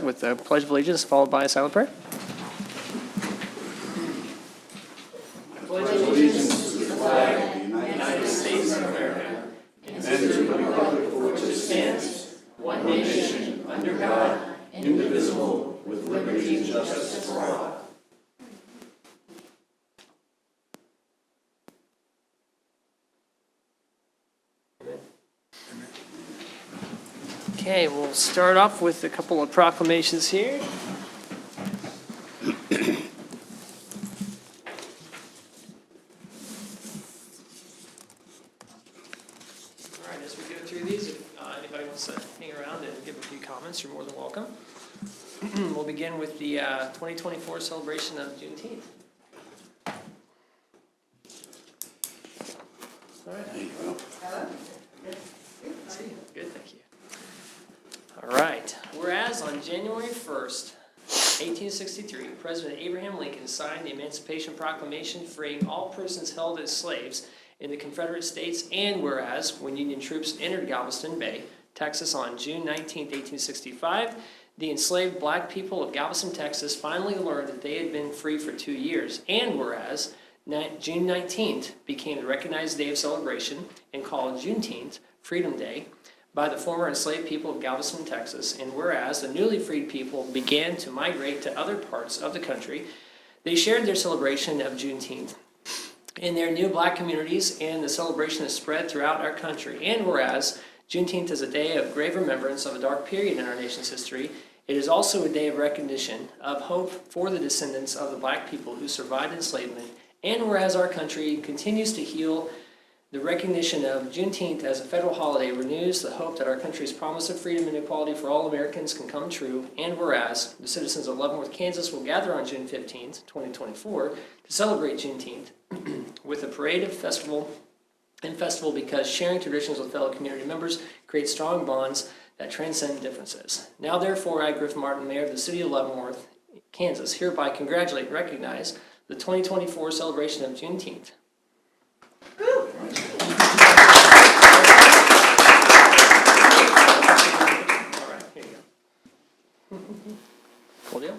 with the Pledge of Allegiance, followed by a silent prayer. I pledge allegiance to the flag of the United States of America and to the republic for which it stands, one nation, under God, indivisible, with liberty and justice for all. Okay, we'll start off with a couple of proclamations here. All right, as we go through these, if anybody wants to hang around and give a few comments, you're more than welcome. We'll begin with the 2024 celebration of Juneteenth. All right. Hello. See you. Good, thank you. All right. Whereas on January 1st, 1863, President Abraham Lincoln signed the Emancipation Proclamation freeing all persons held as slaves in the Confederate States, and whereas when Union troops entered Galveston Bay, Texas on June 19, 1865, the enslaved black people of Galveston, Texas finally learned that they had been free for 2 years, and whereas June 19th became the recognized day of celebration and called Juneteenth Freedom Day by the former enslaved people of Galveston, Texas, and whereas the newly freed people began to migrate to other parts of the country, they shared their celebration of Juneteenth in their new black communities, and the celebration is spread throughout our country. And whereas Juneteenth is a day of grave remembrance of a dark period in our nation's history, it is also a day of recognition of hope for the descendants of the black people who survived enslavement. And whereas our country continues to heal, the recognition of Juneteenth as a federal holiday renews the hope that our country's promise of freedom and equality for all Americans can come true. And whereas the citizens of Leavenworth, Kansas will gather on June 15th, 2024 to celebrate Juneteenth with a parade of festival because sharing traditions with fellow community members creates strong bonds that transcend differences. Now therefore, I, Griff Martin, Mayor of the City of Leavenworth, Kansas, hereby congratulate and recognize the 2024 celebration of Juneteenth. Woo! All right, here you go. Cool deal?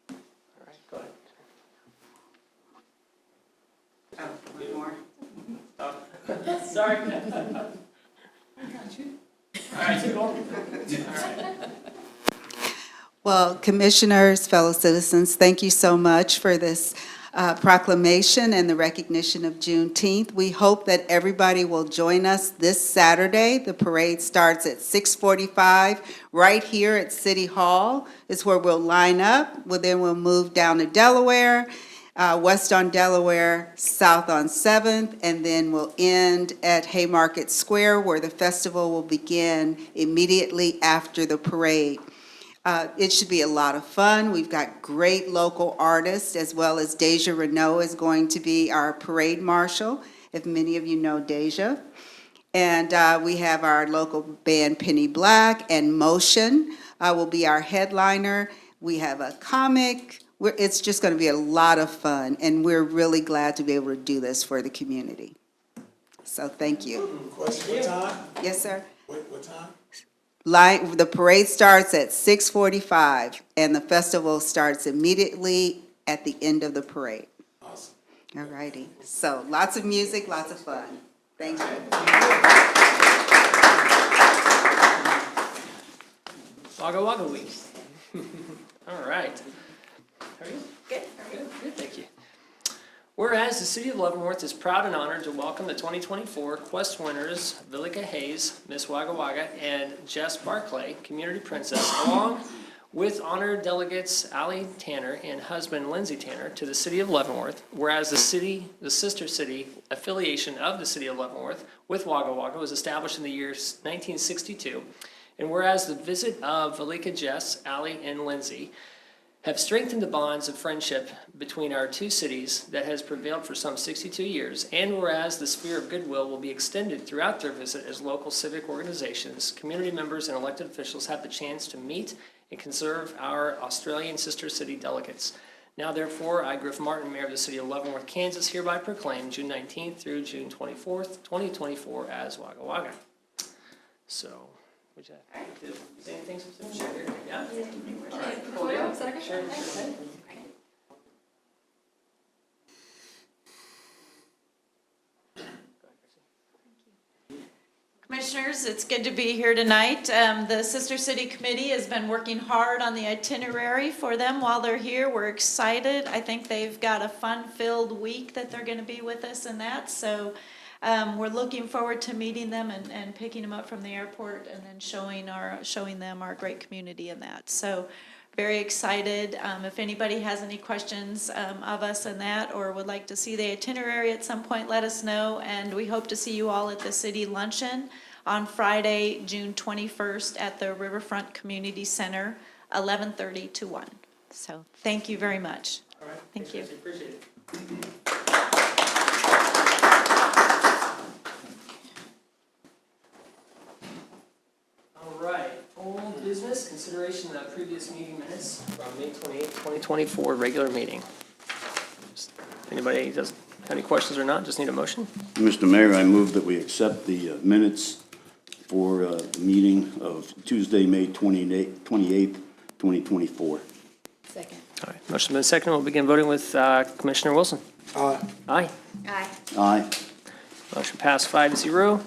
All right, go ahead. Oh, one more. Oh, sorry. I got you. All right, keep going. All right. Well, commissioners, fellow citizens, thank you so much for this proclamation and the recognition of Juneteenth. We hope that everybody will join us this Saturday. The parade starts at 6:45 right here at City Hall. It's where we'll line up. Then we'll move down to Delaware, west on Delaware, south on 7th, and then we'll end at Haymarket Square, where the festival will begin immediately after the parade. It should be a lot of fun. We've got great local artists, as well as Deja Renault is going to be our parade marshal, if many of you know Deja. And we have our local band Penny Black, and Motion will be our headliner. We have a comic. It's just going to be a lot of fun, and we're really glad to be able to do this for the community. So thank you. Question, what time? Yes, sir. What time? The parade starts at 6:45, and the festival starts immediately at the end of the parade. Awesome. All righty. So lots of music, lots of fun. Thank you. Wagga Wagga Week. All right. How are you? Good. Good, thank you. Whereas the City of Leavenworth is proud and honored to welcome the 2024 Quest winners, Villica Hayes, Miss Wagga Wagga, and Jess Barclay, Community Princess, along with honored delegates Allie Tanner and husband Lindsay Tanner to the City of Leavenworth. Whereas the sister city affiliation of the City of Leavenworth with Wagga Wagga was established in the year 1962. And whereas the visit of Villica, Jess, Allie, and Lindsay have strengthened the bonds of friendship between our two cities that has prevailed for some 62 years, and whereas the sphere of goodwill will be extended throughout their visit as local civic organizations, community members, and elected officials have the chance to meet and conserve our Australian sister city delegates. Now, therefore, I, Griff Martin, Mayor of the City of Leavenworth, Kansas, hereby proclaim June 19th through June 24th, 2024 as Wagga Wagga. So, would you like to say anything specific? Sure. Yeah? All right, cool deal. Sure. Commissioners, it's good to be here tonight. The Sister City Committee has been working hard on the itinerary for them while they're here. We're excited. I think they've got a fun-filled week that they're going to be with us in that. So we're looking forward to meeting them and picking them up from the airport and then showing them our great community in that. So very excited. If anybody has any questions of us in that or would like to see the itinerary at some point, let us know. And we hope to see you all at the city luncheon on Friday, June 21st at the Riverfront Community Center, 11:30 to 1. So thank you very much. All right. Thank you. Appreciate it. All right, old business, consideration of previous meeting minutes from May 28, 2024, regular meeting. Anybody does have any questions or not, just need a motion? Mr. Mayor, I move that we accept the minutes for the meeting of Tuesday, May 28th, 2024. Second. All right, motion's been seconded. We'll begin voting with Commissioner Wilson. Aye. Aye. Aye. Aye. Motion passed 5-0.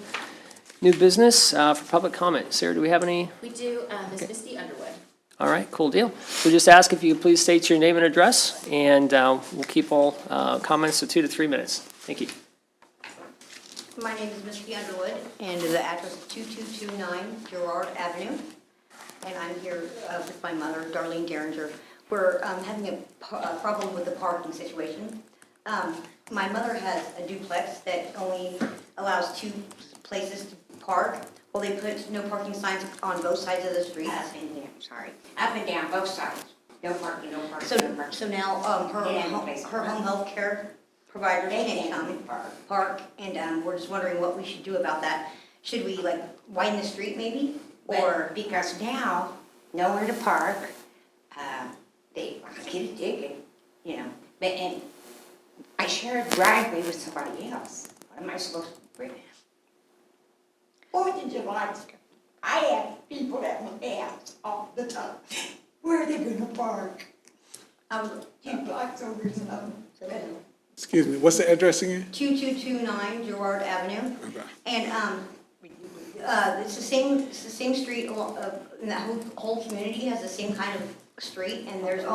New business for public comment. Sarah, do we have any? We do, Ms. Misty Underwood. All right, cool deal. We just ask if you could please state your name and address, and we'll keep all comments to 2 to 3 minutes. Thank you. My name is Misty Underwood, and the address is 2229 Girard Avenue. And I'm here with my mother, Darlene Derringer. We're having a problem with the parking situation. My mother has a duplex that only allows 2 places to park. Well, they put no parking signs on both sides of the street. Up and down, both sides. No parking, no parking, So, no parking. so now her home health care provider can't come park, and we're just wondering what we should do about that. Should we like widen the street maybe? Or, Because now, nowhere to park, they get a ticket, you know. But, and I share a driveway with somebody else. What am I supposed to bring? 4th of July, I have people at my house all the time. Where are they gonna park? 2 blocks over some. Excuse me, what's the address again? 2229 Girard Avenue. Okay. And it's the same street, and that whole community has the same kind of street, and there's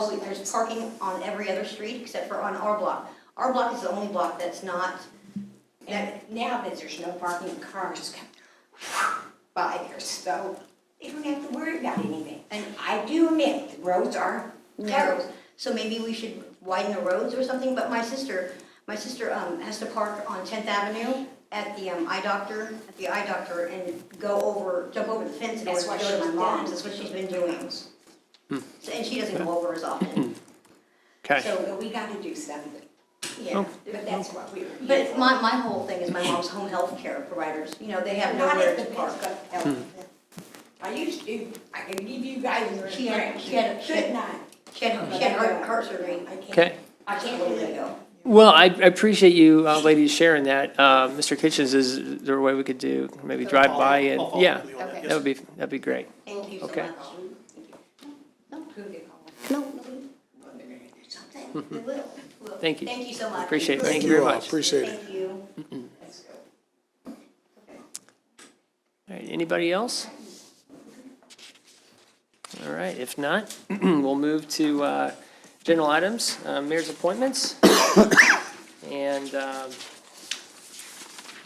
parking on every other street except for on our block. Our block is the only block that's not, And now that there's no parking, cars come by there, so they don't have to worry about anything. And I do admit, the roads are narrow. So maybe we should widen the roads or something, but my sister has to park on 10th Avenue at the eye doctor, and jump over the fence in order That's to what go to my she's mom's. done. That's what she's been doing. So, and she doesn't go over as often. Okay. So we gotta do something. Yeah. But that's what we were. But my whole thing is my mom's home health care providers, you know, they have Not nowhere at to the park. park. I used to, I can give you guys a She had- Couldn't I? She had heart surgery I can't. Okay. I a can't little do bit it. ago. Well, I appreciate you ladies sharing that. Mr. Kitchens, is there a way we could do, maybe drive by and, yeah, Okay. that'd be great. Thank you so much. Okay. Who they call it? No, Well, they're gonna do something. we will. Thank you. Thank you so much. Appreciate it. Thank you very much. Appreciate it. Thank you. Let's go. All right, anybody else? All right, if not, we'll move to general items, mayor's appointments. And I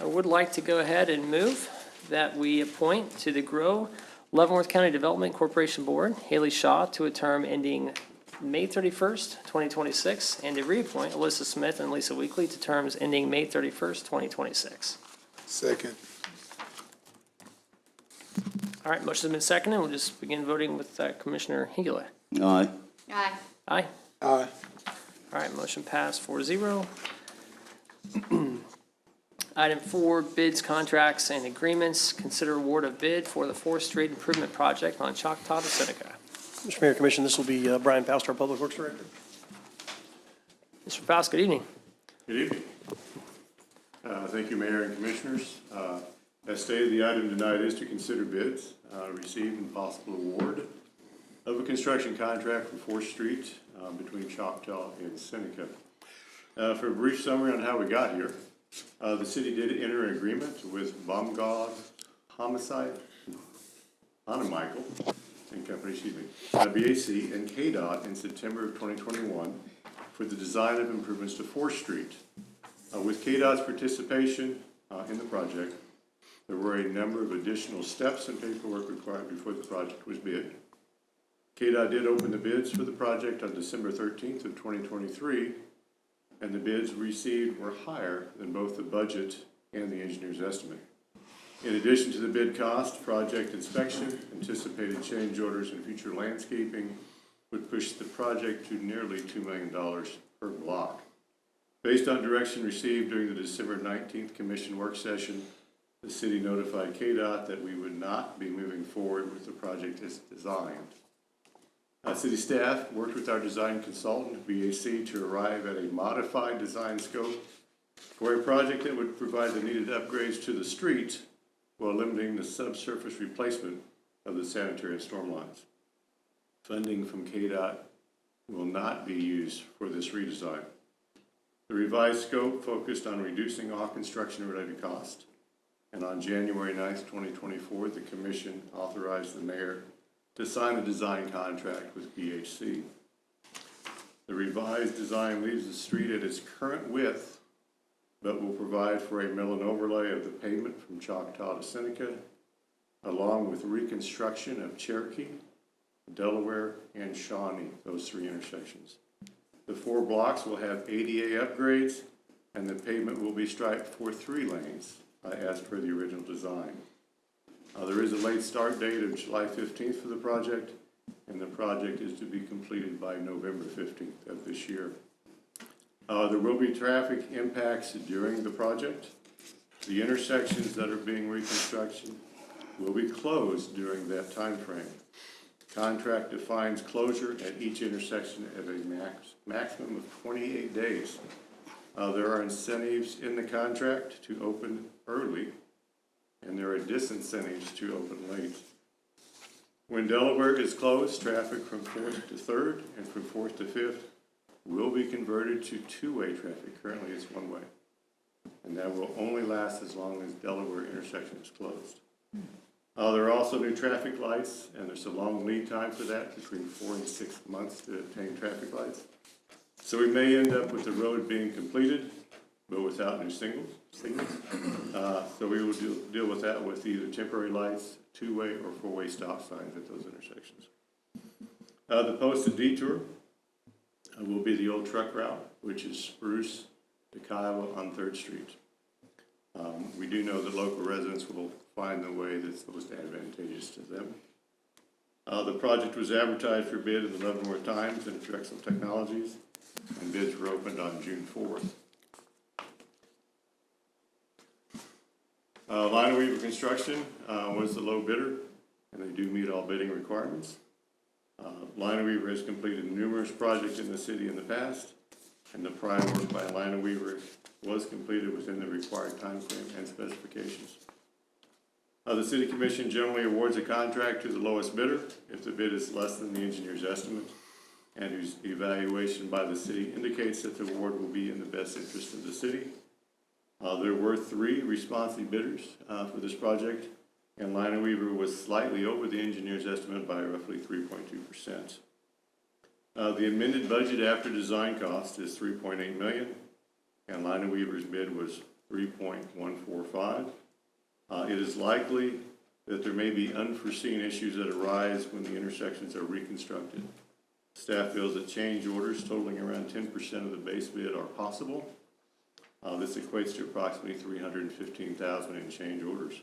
would like to go ahead and move that we appoint to the Grow Leavenworth County Development Corporation Board, Haley Shaw, to a term ending May 31st, 2026, and to reappoint Alyssa Smith and Lisa Weekly to terms ending May 31st, 2026. Second. All right, motion's been seconded. We'll just begin voting with Commissioner Hengula. Aye. Aye. Aye. Aye. All right, motion passed 4-0. Item 4, bids, contracts, and agreements. Consider award of bid for the 4th Street Improvement Project on Choctaw to Seneca. Mr. Mayor, Commission, this will be Brian Faust, our Public Works Director. Mr. Faust, good evening. Good evening. Thank you, Mayor and Commissioners. As stated, the item tonight is to consider bids, receive and possible award of a construction contract for 4th Street between Choctaw and Seneca. For a brief summary on how we got here, the city did enter an agreement with Baumgard Homicide, Michael and Company, BAC and KDOT in September of 2021 for the design of improvements to 4th Street. With KDOT's participation in the project, there were a number of additional steps and paperwork required before the project was bid. KDOT did open the bids for the project on December 13th of 2023, and the bids received were higher than both the budget and the engineer's estimate. In addition to the bid cost, project inspection, anticipated change orders, and future landscaping would push the project to nearly $2 million per block. Based on direction received during the December 19th commission work session, the city notified KDOT that we would not be moving forward with the project as designed. City staff worked with our design consultant, BAC, to arrive at a modified design scope for a project that would provide the needed upgrades to the street while limiting the subsurface replacement of the sanitary and storm lines. Funding from KDOT will not be used for this redesign. The revised scope focused on reducing all construction-related costs, and on January 9th, 2024, the commission authorized the mayor to sign a design contract with BHC. The revised design leaves the street at its current width, but will provide for a mill and overlay of the pavement from Choctaw to Seneca, along with reconstruction of Cherokee, Delaware, and Shawnee, those 3 intersections. The 4 blocks will have ADA upgrades, and the pavement will be striped for 3 lanes, as per the original design. There is a late start date of July 15th for the project, and the project is to be completed by November 15th of this year. There will be traffic impacts during the project. The intersections that are being reconstructed will be closed during that time frame. Contract defines closure at each intersection at a maximum of 28 days. There are incentives in the contract to open early, and there are disincentives to open late. When Delaware is closed, traffic from 4th to 3rd and from 4th to 5th will be converted to 2-way traffic. Currently it's 1-way. And that will only last as long as Delaware intersection is closed. There are also new traffic lights, and there's a long lead time for that, between 4 and 6 months to obtain traffic lights. So we may end up with the road being completed, but without new signals. So we will deal with that with either temporary lights, 2-way or 4-way stop signs at those intersections. The posted detour will be the old truck route, which is Spruce to Kiowa on 3rd Street. We do know that local residents will find the way that's most advantageous to them. The project was advertised for bid in the Leavenworth Times and Drexel Technologies, and bids were opened on June 4th. Line Weaver Construction was the low bidder, and they do meet all bidding requirements. Line Weaver has completed numerous projects in the city in the past, and the prior work by Line Weaver was completed within the required time frame and specifications. The City Commission generally awards a contract to the lowest bidder if the bid is less than the engineer's estimate and whose evaluation by the city indicates that the award will be in the best interest of the city. There were 3 responsive bidders for this project, and Line Weaver was slightly over the engineer's estimate by roughly 3.2%. The amended budget after design cost is $3.8 million, and Line Weaver's bid was $3.145. It is likely that there may be unforeseen issues that arise when the intersections are reconstructed. Staff feels that change orders totaling around 10% of the base bid are possible. This equates to approximately $315,000 in change orders.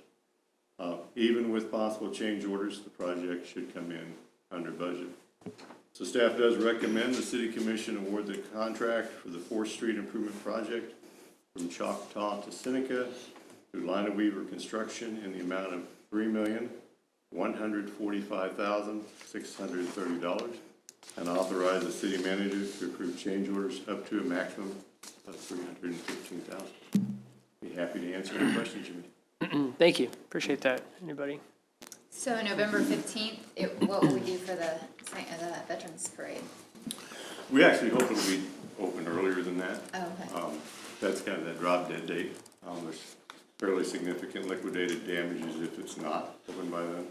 Even with possible change orders, the project should come in under budget. So staff does recommend the City Commission award the contract for the 4th Street Improvement Project from Choctaw to Seneca through Line Weaver Construction in the amount of $3,145,630, and authorize the city manager to approve change orders up to a maximum of $315,000. Be happy to answer any questions you may. Thank you, appreciate that. Anybody? So November 15th, what will we do for the Veterans Parade? We actually hope it'll be open earlier than that. Oh, okay. That's kind of that drop dead date. There's fairly significant liquidated damages if it's not open by then.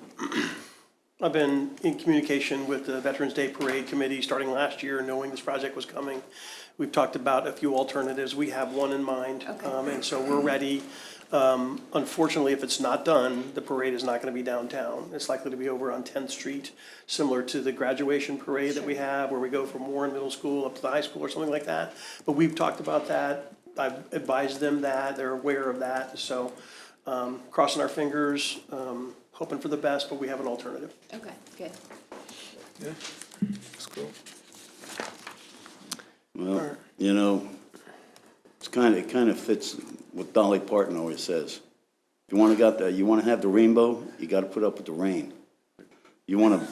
I've been in communication with the Veterans Day Parade Committee starting last year, knowing this project was coming. We've talked about a few alternatives. We have one in mind. Okay. And so we're ready. Unfortunately, if it's not done, the parade is not going to be downtown. It's likely to be over on 10th Street, similar to the graduation parade that we have, where we go from Warren Middle School up to the high school or something like that. But we've talked about that. I've advised them that. They're aware of that. So crossing our fingers, hoping for the best, but we have an alternative. Okay, good. Yeah, that's cool. Well, you know, it kind of fits what Dolly Parton always says. If you want to have the rainbow, you got to put up with the rain. You want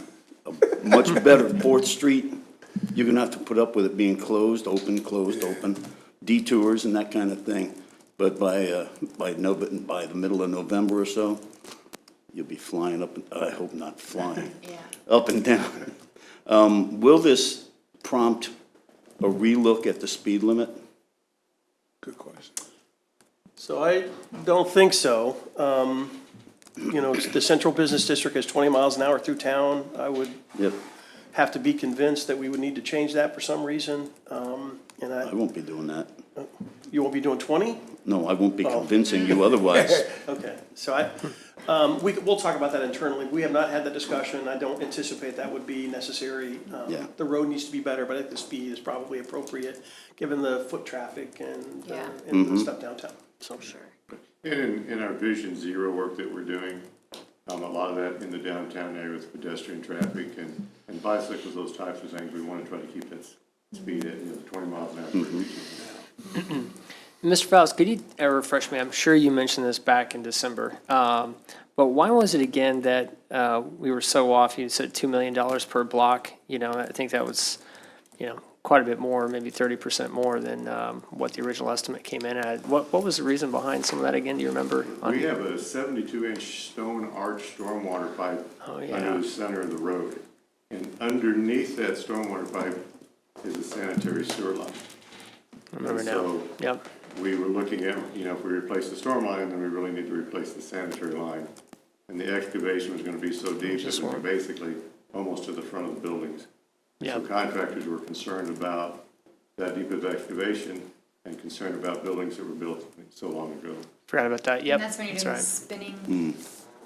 a much better 4th Street, you're going to have to put up with it being closed, open, detours and that kind of thing. But by the middle of November or so, you'll be flying up, I hope not flying, Yeah. up and down. Will this prompt a relook at the speed limit? Good question. So I don't think so. You know, the central business district is 20 miles an hour through town. I would Yep, have to be convinced that we would need to change that for some reason. And I won't be doing that. you won't be doing 20? No, I won't be convincing you otherwise. Okay, so we'll talk about that internally. We have not had that discussion. I don't anticipate that would be necessary. Yeah. The road needs to be better, but I think the speed is probably appropriate, given the foot traffic and Yeah. the stuff downtown. So Sure. And in our Vision Zero work that we're doing, a lot of that in the downtown area with pedestrian traffic and bicycles, those types of things, we want to try to keep that speed at 20 miles an hour. Mr. Faust, could you refresh me? I'm sure you mentioned this back in December. But why was it again that we were so off? You said $2 million per block. You know, I think that was, quite a bit more, maybe 30% more than what the original estimate came in at. What was the reason behind some of that again? Do you remember? We have a 72-inch stone arch stormwater pipe under the center of the road. And underneath that stormwater pipe is a sanitary sewer line. I remember now. So Yep. we were looking at, if we replace the storm line, then we really need to replace the sanitary line. And the excavation was gonna be so deep that we were basically almost to the front of the buildings. Yeah. So contractors were concerned about that deep of excavation and concerned about buildings that were built so long ago. Forgot about that. Yep. And that's when you're doing the right. spinning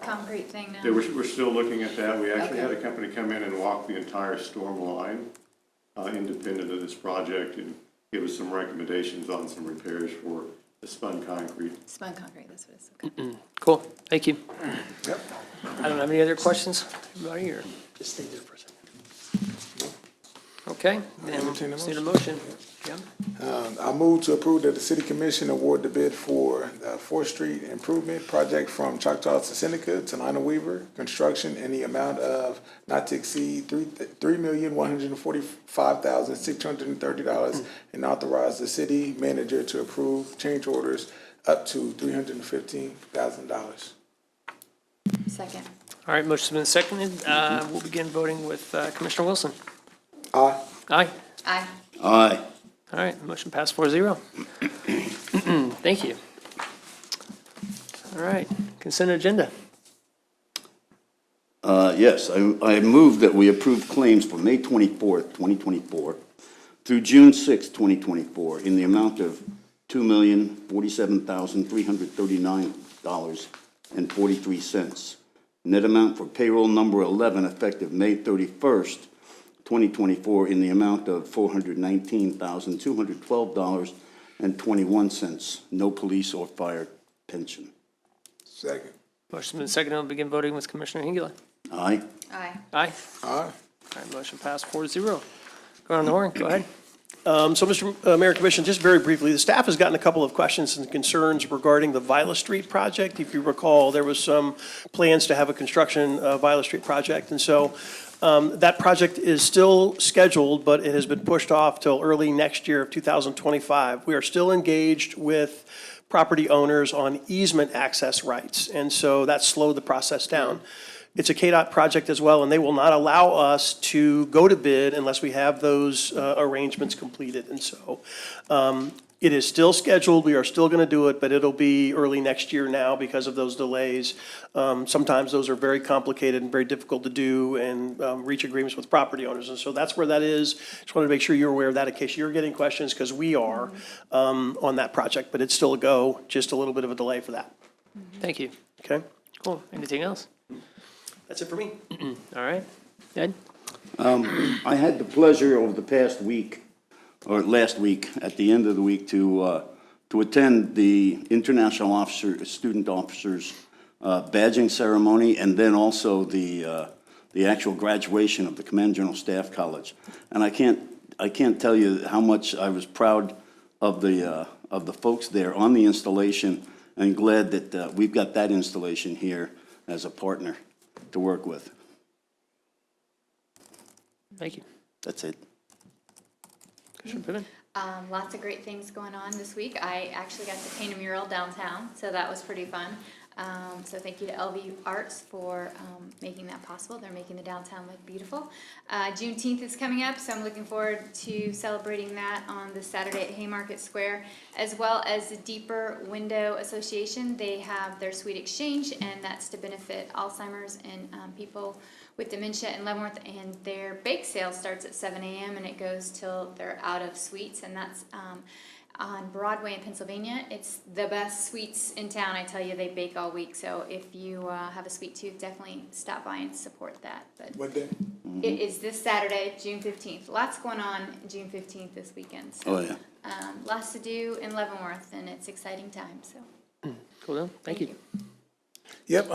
concrete thing now? Yeah, we're still looking at that. We actually Okay. had a company come in and walk the entire storm line, independent of this project, and give us some recommendations on some repairs for the spun concrete. Spun concrete, that's what it's, okay. Cool. Thank you. Yep. I don't have any other questions. Everybody here? just stay there for a second. Okay. Then Entertain a just need a motion. Yeah. I move to approve that the city commission award the bid for the 4th Street Improvement Project from Choctaw to Seneca to Lina Weaver Construction in the amount of not to exceed $3,145,630 and authorize the city manager to approve change orders up to $315,000. Second. All right, motion's been seconded. We'll begin voting with Commissioner Wilson. Aye. Aye. Aye. Aye. All right, motion passed 4-0. Thank you. All right, consent agenda. Yes, I move that we approve claims for May 24th, 2024 through June 6th, 2024 in the amount of $2,047,339.43. Net amount for payroll number 11 effective May 31st, 2024 in the amount of $419,212.21. No police or fire pension. Second. Motion's been seconded. We'll begin voting with Commissioner Hengela. Aye. Aye. Aye. Aye. All right, motion passed 4-0. Go on the horn, go ahead. So, Mr. Mayor Commission, just very briefly, the staff has gotten a couple of questions and concerns regarding the Viola Street project. If you recall, there was some plans to have a construction Viola Street project, and so that project is still scheduled, but it has been pushed off till early next year of 2025. We are still engaged with property owners on easement access rights. And so that slowed the process down. It's a KDOT project as well, and they will not allow us to go to bid unless we have those arrangements completed. And so it is still scheduled, we are still going to do it, but it'll be early next year now because of those delays. Sometimes those are very complicated and very difficult to do and reach agreements with property owners. And so that's where that is. Just wanted to make sure you're aware of that in case you're getting questions, because we are on that project, but it's still a go, just a little bit of a delay for that. Thank you. Okay? Cool. Anything else? That's it for me. All right. Ed? I had the pleasure over the past week, or last week, at the end of the week, to attend the International Student Officers badging ceremony, and then also the actual graduation of the Command General Staff College. And I can't tell you how much I was proud of the folks there on the installation, and glad that we've got that installation here as a partner to work with. Thank you. That's it. Commissioner Pittman? Lots of great things going on this week. I actually got to paint a mural downtown, so that was pretty fun. So thank you to LV Arts for making that possible. They're making the downtown look beautiful. Juneteenth is coming up, so I'm looking forward to celebrating that on this Saturday at Haymarket Square, as well as the Deeper Window Association. They have their Sweet Exchange, and that's to benefit Alzheimer's and people with dementia in Leavenworth, and their bake sale starts at 7 a.m. and it goes till they're out of sweets, and that's on Broadway in Pennsylvania. It's the best sweets in town. I tell you, they bake all week, so if you have a sweet tooth, definitely stop by and support that. But What day? it is this Saturday, June 15th. Lots going on June 15th this weekend. So, Oh, yeah. lots to do in Leavenworth, and it's exciting time, so. Cool deal. Thank you. Yep,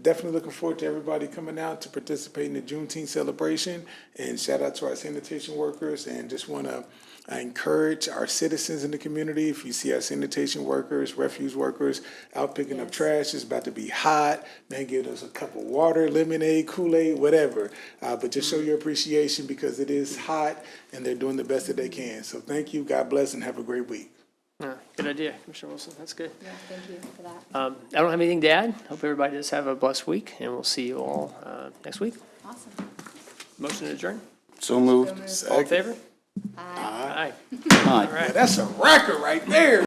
definitely looking forward to everybody coming out to participate in the Juneteenth celebration. And shout out to our sanitation workers, and just want to encourage our citizens in the community. If you see our sanitation workers, refuse workers out picking up trash, it's about to be hot. Man, give us a cup of water, lemonade, Kool-Aid, whatever. But just show your appreciation, because it is hot and they're doing the best that they can. So thank you, God bless, and have a great week. Good idea, Commissioner Wilson. That's good. Yeah, thank you for that. I don't have anything to add. Hope everybody does have a blessed week, and we'll see you all next week. Awesome. Motion to adjourn. So moved. All in favor? Bye. Aye. Aye. All right. That's a record right there.